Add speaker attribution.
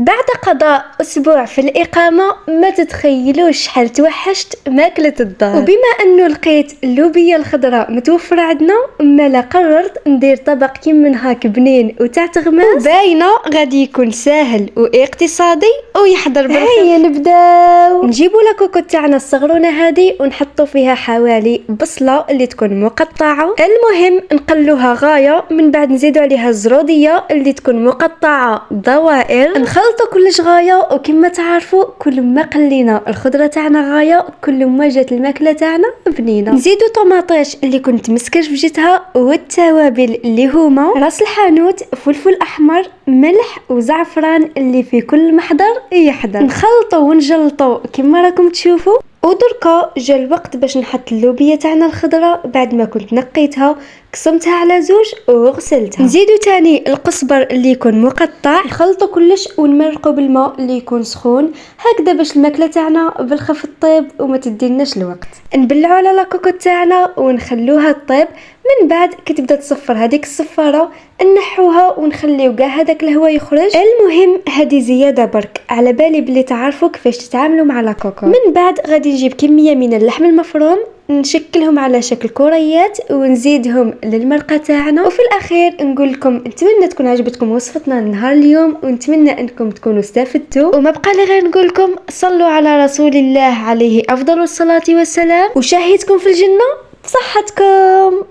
Speaker 1: بعد قضاء أسبوع في الإقامة ما تتخيلوش شحال توحشت ماكلة الدار. وبما أنه لقيت اللوبية الخضراء متوفرة عندنا، مالا قررت ندير طبق كيم من هاك بنين وتاع غماس باينة غادي يكون ساهل واقتصادي ويحضر بالخف. هيا نبداو. نجيبو لاكوكو تاعنا الصغرونة هذه ونحطو فيها حوالي بصلة اللي تكون مقطعة. المهم نقلوها غاية، من بعد نزيدو عليها الزرودية اللي تكون مقطعة دوائر. نخلطو كلش غاية، وكما تعرفوا كل ما قلينا الخضرة تاعنا غاية كل ما جات الماكلة تاعنا بنينة. نزيدو طماطيش اللي كنت مسكر في جيتها، والتوابل اللي هما راس الحانوت، فلفل احمر، ملح وزعفران اللي في كل محضر يحضر. نخلطو ونجلطو كما راكم تشوفوا. ودركا جا الوقت باش نحط اللوبية تاعنا الخضراء بعد ما كنت نقيتها، قسمتها على زوج وغسلتها. نزيدو تاني القزبر اللي يكون مقطع، نخلطو كلش ونمرقو بالماء اللي يكون سخون هكذا باش الماكله تاعنا بالخف طيب وما تديناش الوقت. نبلعو على لاكوكو تاعنا ونخلوها طيب. من بعد كتبدا تصفر هذيك الصفاره نحوها ونخليو كاع هذاك الهواء يخرج. المهم هذه زياده برك على بالي بلي تعرفوا كيفاش تتعاملوا مع لاكوكو. من بعد غادي نجيب كميه من اللحم المفروم نشكلهم على شكل كريات ونزيدهم للمرقه تاعنا. وفي الاخير نقول لكم نتمنى تكون عجبتكم وصفتنا نهار اليوم، ونتمنى انكم تكونوا استفدتوا. وما بقى لي غير نقول لكم صلوا على رسول الله عليه افضل الصلاه والسلام، وشاهدكم في الجنه بصحتكم.